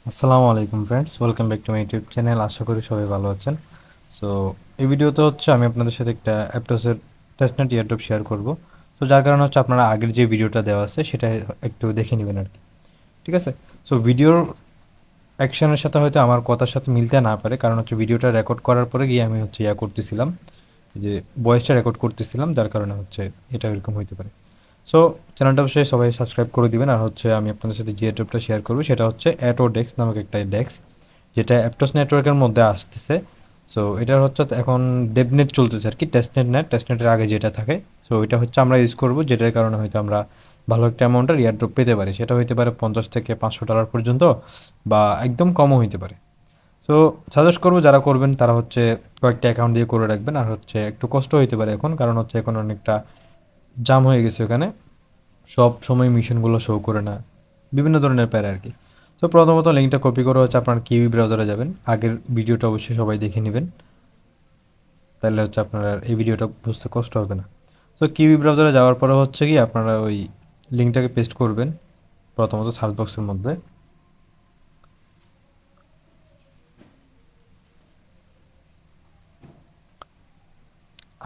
আসসালামু আলাইকুম friends, welcome back to my YouTube channel. আশা করি সবাই ভালো আছেন। সো এই ভিডিওতে হচ্ছে আমি আপনাদের সাথে একটা অ্যাপটসের টেস্টনেট ইয়ারড্রপ শেয়ার করব। সো যার কারণে হচ্ছে আপনারা আগের যে ভিডিওটা দেওয়া আছে সেটা একটু দেখে নেবেন আর কি। ঠিক আছে। সো ভিডিওর অ্যাকশনের সাথে হয়তো আমার কথার সাথে মিলতে না পারে, কারণ হচ্ছে ভিডিওটা রেকর্ড করার পরে গিয়ে আমি হচ্ছে করতেছিলাম, যে ভয়েসটা রেকর্ড করতেছিলাম, যার কারণে হচ্ছে এটা এরকম হইতে পারে। সো চ্যানেলটা অবশ্যই সবাই সাবস্ক্রাইব করে দিবেন। আর হচ্ছে আমি আপনাদের সাথে যে অ্যাড্রপটা শেয়ার করবো সেটা হচ্ছে AtoDEX নামক একটা ডেক্স, যেটা অ্যাপটস নেটওয়ার্কের মধ্যে আসতেছে। সো এটার হচ্ছে এখন ডেভনেট চলতেছে আর কি, টেস্টনেটের আগে যেটা থাকে। সো এটা হচ্ছে আমরা ইউজ করবো, যেটার কারণে হয়তো আমরা ভালো একটা অ্যামাউন্টের এয়ারড্রপ পেতে পারি। সেটা হইতে পারে $50 থেকে $500 পর্যন্ত, বা একদম কমও হইতে পারে। সো সাজেস্ট করবো যারা করবেন তারা হচ্ছে কয়েকটা অ্যাকাউন্ট দিয়ে করে রাখবেন। আর হচ্ছে একটু কষ্ট হইতে পারে এখন, কারণ হচ্ছে এখন অনেকটা জাম হয়ে গেছে ওখানে, সব সময় মিশনগুলো শো করে না, বিভিন্ন ধরনের প্যারা আর কি। তো প্রথমত লিঙ্কটা কপি করে হচ্ছে আপনার কিউই ব্রাউজারে যাবেন। আগের ভিডিওটা অবশ্যই সবাই দেখে নেবেন, তাহলে হচ্ছে আপনারা এই ভিডিওটা বুঝতে কষ্ট হবে না। তো কিউই ব্রাউজারে যাওয়ার পরে হচ্ছে কি আপনারা ওই লিঙ্কটাকে পেস্ট করবেন প্রথমত সার্চ বক্সের মধ্যে।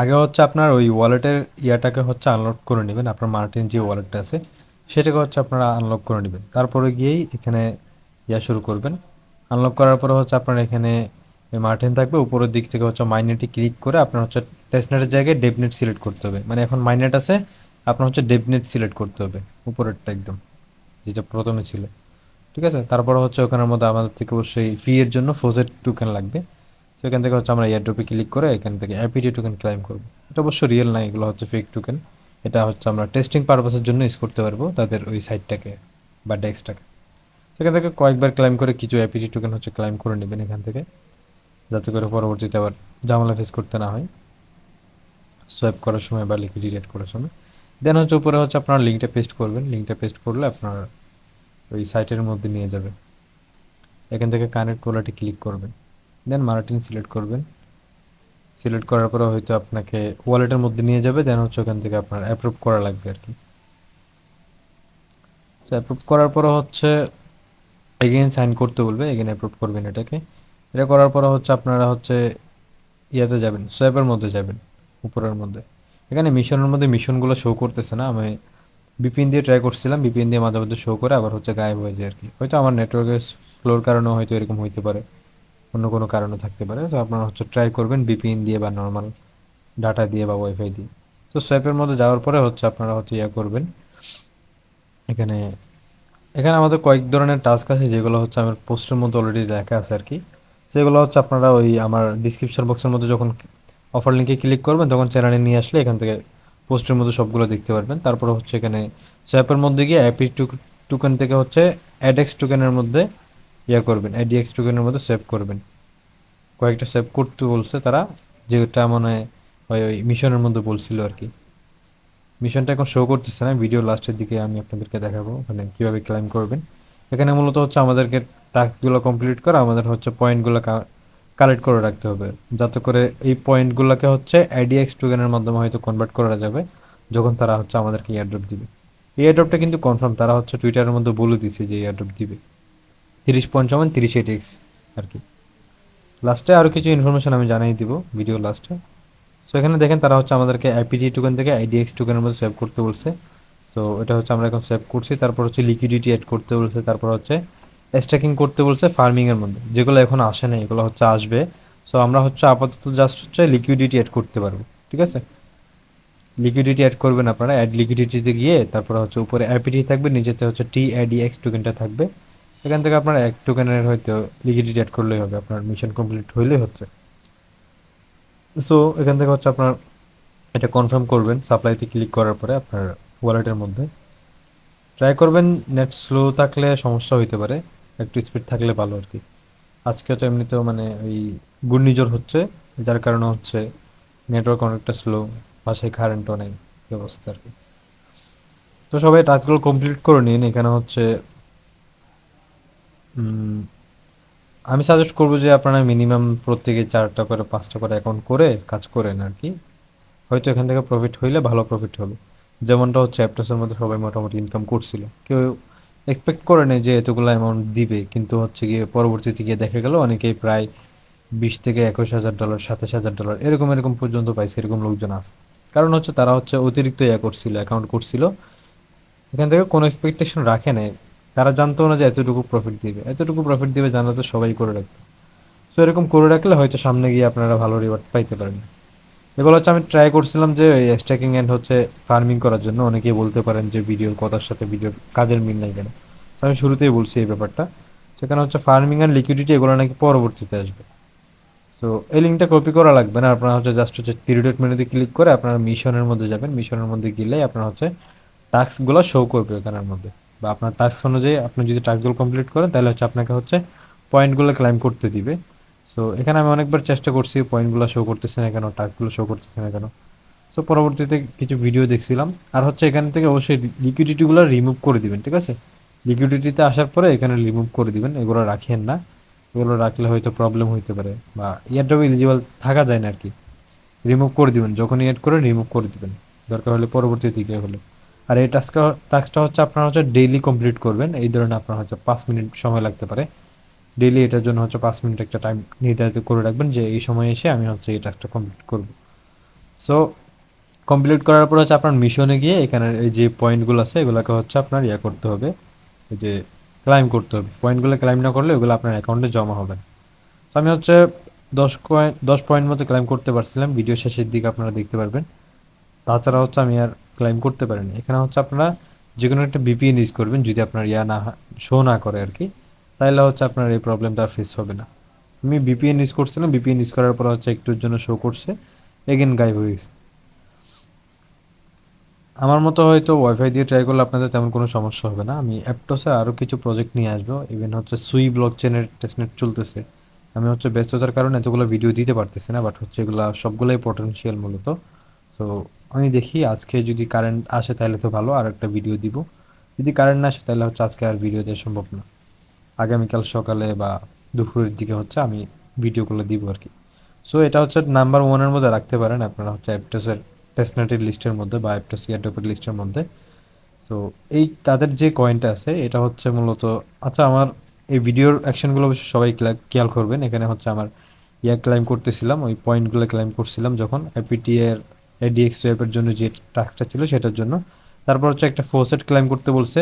আগে হচ্ছে আপনার ওই ওয়ালেটের ইয়াটাকে হচ্ছে আনলক করে নেবেন, আপনার মার্টিন যে ওয়ালেটটা আছে সেটাকে হচ্ছে আপনারা আনলক করে নেবেন। তারপরে গিয়েই এখানে শুরু করবেন। আনলক করার পরে হচ্ছে আপনার এখানে মার্টিন থাকবে, উপরের দিক থেকে হচ্ছে মাইনেটে ক্লিক করে আপনার হচ্ছে টেস্টনেটের জায়গায় ডেভনেট সিলেক্ট করতে হবে। মানে এখন মাইনেট আছে, আপনার হচ্ছে ডেভনেট সিলেক্ট করতে হবে, উপরেরটা একদম যেটা প্রথমে ছিল। ঠিক আছে। তারপরে হচ্ছে ওখানের মধ্যে আমাদের থেকে অবশ্যই ফি এর জন্য ফোজেট টোকেন লাগবে। তো এখান থেকে হচ্ছে আমরা এয়ারড্রপে ক্লিক করে এখান থেকে অ্যাপিটি টোকেন ক্লাইম করব। এটা অবশ্য রিয়েল না, এগুলো হচ্ছে ফেক টোকেন। এটা হচ্ছে আমরা টেস্টিং পারপাসের জন্য ইউজ করতে পারবো তাদের ওই সাইটটাকে বা ডেস্কটাকে। সেখান থেকে কয়েকবার ক্লাইম করে কিছু অ্যাপিটি টোকেন হচ্ছে ক্লাইম করে নেবেন এখান থেকে, যাতে করে পরবর্তীতে আবার ঝামেলা ফেস করতে না হয় সোয়াইপ করার সময় বা লিকুইডিটি এড করার সময়। দেন হচ্ছে উপরে হচ্ছে আপনার লিঙ্কটা পেস্ট করবেন। লিঙ্কটা পেস্ট করলে আপনার ওই সাইটের মধ্যে নিয়ে যাবে। এখান থেকে কানেক্ট ওয়ালেটে ক্লিক করবেন, দেন মার্টিন সিলেক্ট করবেন। সিলেক্ট করার পরে হয়তো আপনাকে ওয়ালেটের মধ্যে নিয়ে যাবে, দেন হচ্ছে ওখান থেকে আপনার অ্যাপ্রুভ করা লাগবে আর কি। তো অ্যাপ্রুভ করার পরে হচ্ছে এগেইন সাইন করতে বলবে, এগেইন অ্যাপ্রুভ করবেন এটাকে। এটা করার পরে হচ্ছে আপনারা হচ্ছে ইয়াতে যাবেন, সোয়াপের মধ্যে যাবেন, উপরের মধ্যে। এখানে মিশনের মধ্যে মিশনগুলো শো করতেছে না। আমি বিপিএন দিয়ে ট্রাই করছিলাম, বিপিএন দিয়ে মাঝে মধ্যে শো করে আবার হচ্ছে গায়েব হয়ে যায় আর কি। হয়তো আমার নেটওয়ার্কের স্লোর কারণেও হয়তো এরকম হইতে পারে, অন্য কোনো কারণে থাকতে পারে। তো আপনারা হচ্ছে ট্রাই করবেন বিপিএন দিয়ে বা নর্মাল ডাটা দিয়ে বা ওয়াইফাই দিয়ে। তো সোয়াপের মধ্যে যাওয়ার পরে হচ্ছে আপনারা হচ্ছে করবেন এখানে। এখানে আমাদের কয়েক ধরনের টাস্ক আছে, যেগুলো হচ্ছে আমার পোস্টের মধ্যে অলরেডি লেখা আছে আর কি। সেগুলো হচ্ছে আপনারা ওই আমার ডিসক্রিপশন বক্সের মধ্যে যখন অফার লিঙ্কে ক্লিক করবেন তখন চ্যানেলে নিয়ে আসলে এখান থেকে পোস্টের মধ্যে সবগুলো দেখতে পারবেন। তারপরে হচ্ছে এখানে সোয়াপের মধ্যে গিয়ে অ্যাপি টোকেন থেকে হচ্ছে অ্যাডেক্স টোকেনের মধ্যে করবেন, অ্যাডিএক্স টোকেনের মধ্যে সেভ করবেন। কয়েকটা সেভ করতে বলছে তারা, যেটা মনে হয় ওই মিশনের মধ্যে বলছিল আর কি। মিশনটা এখন শো করতেছে না, ভিডিও লাস্টের দিকে আমি আপনাদেরকে দেখাবো মানে কীভাবে ক্লাইম করবেন। এখানে মূলত হচ্ছে আমাদেরকে টাস্কগুলো কমপ্লিট করা, আমাদের হচ্ছে পয়েন্টগুলো কালেক্ট করে রাখতে হবে, যাতে করে এই পয়েন্টগুলোকে হচ্ছে আইডিএক্স টোকেনের মাধ্যমে হয়তো কনভার্ট করা যাবে যখন তারা হচ্ছে আমাদেরকে এয়ারড্রপ দিবে। এই এয়ারড্রপটা কিন্তু কনফার্ম, তারা হচ্ছে টুইটারের মধ্যে বলে দিছে যে এয়ারড্রপ দিবে 30 পয়েন্ট সমান 30 ATX আর কি। লাস্টে আরও কিছু ইনফরমেশন আমি জানাই দিব ভিডিও লাস্টে। সো এখানে দেখেন তারা হচ্ছে আমাদেরকে আইপিটি টোকেন থেকে আইডিএক্স টোকেনের মধ্যে সেভ করতে বলছে। সো এটা হচ্ছে আমরা এখন সেভ করছি। তারপর হচ্ছে লিকুইডিটি অ্যাড করতে বলছে, তারপর হচ্ছে স্ট্যাকিং করতে বলছে ফার্মিংয়ের মধ্যে, যেগুলো এখন আসে না এগুলো হচ্ছে আসবে। সো আমরা হচ্ছে আপাতত জাস্ট হচ্ছে লিকুইডিটি অ্যাড করতে পারবো। ঠিক আছে। লিকুইডিটি অ্যাড করবেন আপনারা, অ্যাড লিকুইডিটিতে গিয়ে তারপর হচ্ছে উপরে আইপিটি থাকবে, নিচেতে হচ্ছে টিআইডিএক্স টোকেনটা থাকবে। এখান থেকে আপনার এক টোকেনের হয়তো লিকুইডিটি অ্যাড করলেই হবে, আপনার মিশন কমপ্লিট হইলেই হচ্ছে। সো এখান থেকে হচ্ছে আপনার এটা কনফার্ম করবেন সাপ্লাইতে ক্লিক করার পরে আপনার ওয়ালেটের মধ্যে। ট্রাই করবেন, নেট স্লো থাকলে সমস্যা হইতে পারে, একটু স্পিড থাকলে ভালো আর কি। আজকে তো এমনিতেও মানে ওই ঘূর্ণিঝড় হচ্ছে, যার কারণে হচ্ছে নেটওয়ার্ক অনেকটা স্লো, বাসায় কারেন্টও নেই, এই অবস্থা আর কি। তো সবাই টাস্কগুলো কমপ্লিট করে নিন। এখানে হচ্ছে আমি সাজেস্ট করবো যে আপনারা মিনিমাম প্রত্যেকে 4টা করে 5টা করে অ্যাকাউন্ট করে কাজ করেন আর কি। হয়তো এখান থেকে প্রফিট হইলে ভালো প্রফিট হবে। যেমনটা হচ্ছে অ্যাপটসের মধ্যে সবাই মোটামুটি ইনকাম করছিল, কেউ এক্সপেক্ট করে নেয় যে এতগুলো অ্যামাউন্ট দিবে, কিন্তু হচ্ছে গিয়ে পরবর্তীতে গিয়ে দেখা গেল অনেকেই প্রায় $20,000 থেকে $21,000, $27,000 এরকম এরকম পর্যন্ত পাইছে, এরকম লোকজন আছে। কারণ হচ্ছে তারা হচ্ছে অতিরিক্ত করছিল, অ্যাকাউন্ট করছিল, এখান থেকে কোনো এক্সপেকটেশন রাখে নাই। তারা জানতো না যে এতটুকু প্রফিট দিবে, এতটুকু প্রফিট দিবে জানলে তো সবাই করে রাখতো। সো এরকম করে রাখলে হয়তো সামনে গিয়ে আপনারা ভালো রিওয়ার্ড পাইতে পারেন। এগুলো হচ্ছে আমি ট্রাই করছিলাম যে এই স্ট্যাকিং অ্যান্ড হচ্ছে ফার্মিং করার জন্য। অনেকেই বলতে পারেন যে ভিডিওর কথার সাথে ভিডিওর কাজের মিল নাই কেন। তো আমি শুরুতেই বলছি এই ব্যাপারটা, সেখানে হচ্ছে ফার্মিং অ্যান্ড লিকুইডিটি এগুলো নাকি পরবর্তীতে আসবে। সো এই লিঙ্কটা কপি করা লাগবে না, আপনারা হচ্ছে জাস্ট হচ্ছে থ্রি মেনুতে ক্লিক করে আপনারা মিশনের মধ্যে যাবেন। মিশনের মধ্যে গেলে আপনার হচ্ছে টাস্কগুলো শো করবে ওখানের মধ্যে, বা আপনার টাস্ক অনুযায়ী আপনি যদি টাস্কগুলো কমপ্লিট করেন তাহলে হচ্ছে আপনাকে হচ্ছে পয়েন্টগুলো ক্লাইম করতে দিবে। সো এখানে আমি অনেকবার চেষ্টা করছি, পয়েন্টগুলো শো করতেছে না কেন, টাস্কগুলো শো করতেছে না কেন। সো পরবর্তীতে কিছু ভিডিও দেখছিলাম। আর হচ্ছে এখান থেকে অবশ্যই লিকুইডিটিগুলো রিমুভ করে দিবেন, ঠিক আছে? লিকুইডিটিতে আসার পরে এখানে রিমুভ করে দিবেন, এগুলো রাখেন না। এগুলো রাখলে হয়তো প্রবলেম হইতে পারে, বা এয়ারড্রপ এলিজিবল থাকা যায় না আর কি। রিমুভ করে দিবেন, যখনই এড করে রিমুভ করে দিবেন, দরকার হলে পরবর্তী দিকে হলো। আর এই টাস্কটা হচ্ছে আপনারা হচ্ছে ডেইলি কমপ্লিট করবেন। এই ধরনের আপনার হচ্ছে 5 মিনিট সময় লাগতে পারে ডেইলি, এটার জন্য হচ্ছে 5 মিনিট একটা টাইম নির্ধারিত করে রাখবেন যে এই সময় এসে আমি হচ্ছে এই টাস্কটা কমপ্লিট করব। সো কমপ্লিট করার পর হচ্ছে আপনার মিশনে গিয়ে এখানে এই যে পয়েন্টগুলো আছে এগুলোকে হচ্ছে আপনার করতে হবে, এই যে ক্লাইম করতে হবে। পয়েন্টগুলো ক্লাইম না করলে ওগুলো আপনার অ্যাকাউন্টে জমা হবে না। তো আমি হচ্ছে 10 পয়েন্ট মতো ক্লাইম করতে পারছিলাম, ভিডিও শেষের দিকে আপনারা দেখতে পারবেন। তাছাড়া হচ্ছে আমি আর ক্লাইম করতে পারিনি। এখানে হচ্ছে আপনারা যে কোনো একটা ভিপিএন ইউজ করবেন, যদি আপনার শো না করে আর কি, তাহলে হচ্ছে আপনার এই প্রবলেমটা ফেস হবে না। আমি ভিপিএন ইউজ করছিলাম, ভিপিএন ইউজ করার পর হচ্ছে একটুর জন্য শো করছে, এগেন গায়েব হয়ে গেছে। আমার মতো হয়তো ওয়াইফাই দিয়ে ট্রাই করলে আপনাদের তেমন কোনো সমস্যা হবে না। আমি অ্যাপটসে আরও কিছু প্রজেক্ট নিয়ে আসবো, ইভেন হচ্ছে সুই ব্লক চেনের টেস্টনেট চলতেছে। আমি হচ্ছে ব্যস্ততার কারণে এতগুলো ভিডিও দিতে পারতেছি না, বাট হচ্ছে এগুলো সবগুলোই পটেনশিয়াল মূলত। তো আমি দেখি আজকে যদি কারেন্ট আসে তাহলে তো ভালো, আর একটা ভিডিও দিব। যদি কারেন্ট না আসে তাহলে হচ্ছে আজকে আর ভিডিও দেওয়া সম্ভব না। আগামীকাল সকালে বা দুপুরের দিকে হচ্ছে আমি ভিডিওগুলো দিব আর কি। সো এটা হচ্ছে নাম্বার ওয়ানের মধ্যে রাখতে পারেন আপনারা হচ্ছে অ্যাপটসের টেস্টনেটের লিস্টের মধ্যে বা অ্যাপটস এয়ারড্রপের লিস্টের মধ্যে। সো এই তাদের যে কয়েনটা আছে এটা হচ্ছে মূলত, আচ্ছা আমার এই ভিডিওর অ্যাকশনগুলো অবশ্য সবাই খেয়াল করবেন। এখানে হচ্ছে আমার ক্লাইম করতেছিলাম, ওই পয়েন্টগুলো ক্লাইম করছিলাম যখন এপিটি এর এডিএক্স ওয়েবের জন্য যে টাস্কটা ছিল সেটার জন্য। তারপর হচ্ছে একটা ফোসেট ক্লাইম করতে বলছে।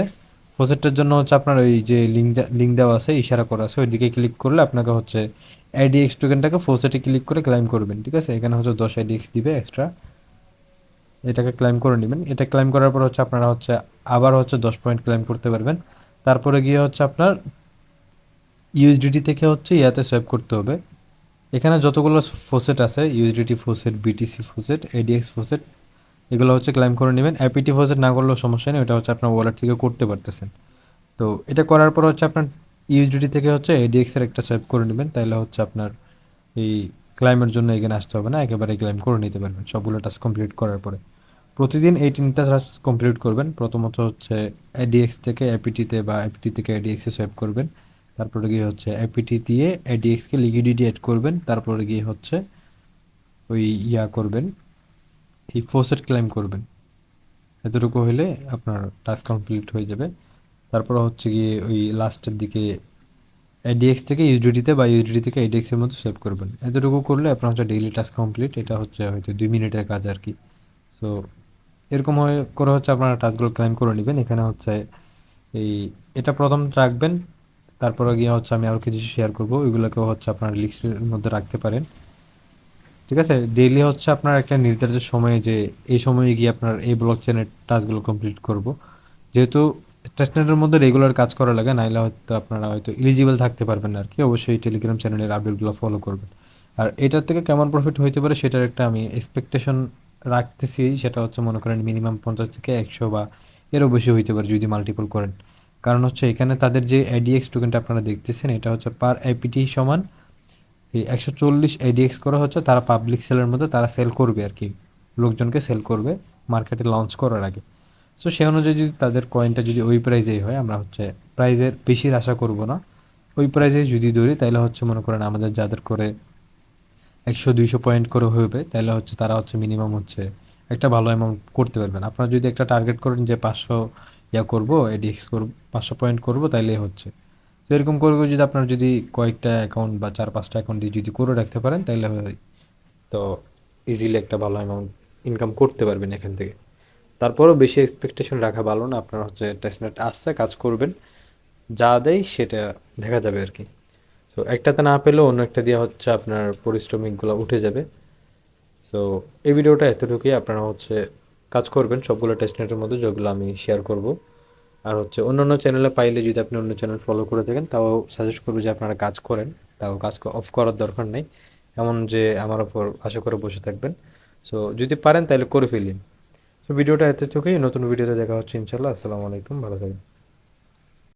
ফোসেটটার জন্য হচ্ছে আপনার ওই যে লিঙ্ক দেওয়া আছে, ইশারা করা আছে, ওই দিকে ক্লিক করলে আপনাকে হচ্ছে আইডিএক্স টোকেনটাকে ফোসেটে ক্লিক করে ক্লাইম করবেন, ঠিক আছে? এখানে হচ্ছে 10 আইডিএক্স দিবে এক্সট্রা, এটাকে ক্লাইম করে নেবেন। এটা ক্লাইম করার পর হচ্ছে আপনারা হচ্ছে আবার হচ্ছে 10 পয়েন্ট ক্লাইম করতে পারবেন। তারপরে গিয়ে হচ্ছে আপনার ইউএসডিটি থেকে হচ্ছে সোয়াপ করতে হবে। এখানে যতগুলো ফোসেট আছে, USDT faucet, BTC faucet, ADX faucet, এগুলো হচ্ছে ক্লাইম করে নেবেন। এপিটি ফোসেট না করলেও সমস্যা নেই, ওটা হচ্ছে আপনার ওয়ালেট থেকে করতে পারতেছেন। তো এটা করার পর হচ্ছে আপনার ইউএসডিটি থেকে হচ্ছে এডিএক্স এর একটা সোয়াপ করে নেবেন, তাহলে হচ্ছে আপনার এই ক্লাইমের জন্য এখানে আসতে হবে না, একেবারে ক্লাইম করে নিতে পারবেন সবগুলো টাস্ক কমপ্লিট করার পরে। প্রতিদিন এই 3টা টাস্ক কমপ্লিট করবেন। প্রথমত হচ্ছে এডিএক্স থেকে এপিটিতে বা এপিটি থেকে এডিএক্সে সোয়াপ করবেন। তারপরে গিয়ে হচ্ছে এপিটি দিয়ে এডিএক্সকে লিকুইডিটি অ্যাড করবেন। তারপরে গিয়ে হচ্ছে ওই করবেন, এই ফোসেট ক্লাইম করবেন। এতটুকু হলে আপনার টাস্ক কমপ্লিট হয়ে যাবে। তারপর হচ্ছে গিয়ে ওই লাস্টের দিকে এডিএক্স থেকে ইউডিটিতে বা ইউডিটি থেকে এডিএক্স এর মধ্যে সেভ করবেন। এতটুকু করলে আপনার হচ্ছে ডেইলি টাস্ক কমপ্লিট। এটা হচ্ছে হয়তো 2 মিনিটের কাজ আর কি। সো এরকম করে হচ্ছে আপনারা টাস্কগুলো ক্লাইম করে নেবেন। এখানে হচ্ছে এই এটা প্রথম রাখবেন, তারপরে গিয়ে হচ্ছে আমি আরও কিছু শেয়ার করবো, ওইগুলোকেও হচ্ছে আপনার লিস্টের মধ্যে রাখতে পারেন, ঠিক আছে? ডেইলি হচ্ছে আপনার একটা নির্ধারিত সময়ে যে এই সময়ে গিয়ে আপনার এই ব্লক চেনের টাস্কগুলো কমপ্লিট করব। যেহেতু টেস্টনেটের মধ্যে রেগুলার কাজ করা লাগে, নাইলে হয়তো আপনারা হয়তো এলিজিবল থাকতে পারবেন না আর কি। অবশ্যই টেলিগ্রাম চ্যানেলের আপডেটগুলো ফলো করবেন। আর এটার থেকে কেমন প্রফিট হইতে পারে সেটার একটা আমি এক্সপেকটেশন রাখতেছি, সেটা হচ্ছে মনে করেন মিনিমাম 50 থেকে 100 বা এরও বেশি হইতে পারে যদি মাল্টিপল করেন। কারণ হচ্ছে এখানে তাদের যে এডিএক্স টোকেনটা আপনারা দেখতেছেন এটা হচ্ছে পার এপিটি সমান এই 140 এডিএক্স করা হচ্ছে, তারা পাবলিক সেলের মধ্যে তারা সেল করবে আর কি, লোকজনকে সেল করবে মার্কেটে লঞ্চ করার আগে। সো সে অনুযায়ী যদি তাদের কয়েনটা যদি ওই প্রাইজেই হয়, আমরা হচ্ছে প্রাইজের বেশির আশা করব না, ওই প্রাইজে যদি ধরি তাহলে হচ্ছে মনে করেন আমাদের যাদের করে 100-200 পয়েন্ট করে হবে, তাহলে হচ্ছে তারা হচ্ছে মিনিমাম হচ্ছে একটা ভালো অ্যামাউন্ট করতে পারবেন। আপনারা যদি একটা টার্গেট করেন যে 500 করবো, AtoDEX করবো, 500 পয়েন্ট করবো, তাইলেই হচ্ছে। তো এরকম করে যদি আপনার যদি কয়েকটা অ্যাকাউন্ট বা 4-5টা অ্যাকাউন্ট দিয়ে যদি করে রাখতে পারেন, তাহলে তো ইজিলি একটা ভালো অ্যামাউন্ট ইনকাম করতে পারবেন এখান থেকে। তারপরেও বেশি এক্সপেকটেশন রাখা ভালো না, আপনার হচ্ছে টেস্টনেট আসছে, কাজ করবেন, যা দেয় সেটা দেখা যাবে আর কি। তো একটাতে না পেলেও অন্য একটা দিয়ে হচ্ছে আপনার পরিশ্রমিকগুলো উঠে যাবে। সো এই ভিডিওটা এতটুকুই, আপনারা হচ্ছে কাজ করবেন সবগুলো টেস্টনেটের মধ্যে যেগুলো আমি শেয়ার করব। আর হচ্ছে অন্যান্য চ্যানেলে পাইলে যদি আপনি অন্য চ্যানেল ফলো করে থাকেন, তাও সাজেস্ট করবো যে আপনারা কাজ করেন, তাও কাজ অফ করার দরকার নেই এমন যে আমার ওপর আশা করে বসে থাকবেন। সো যদি পারেন তাহলে করে ফেলিন। তো ভিডিওটা এতটুকুই, নতুন ভিডিওতে দেখা হচ্ছে ইনশাল্লাহ। আসসালামু আলাইকুম, ভালো থাকবেন।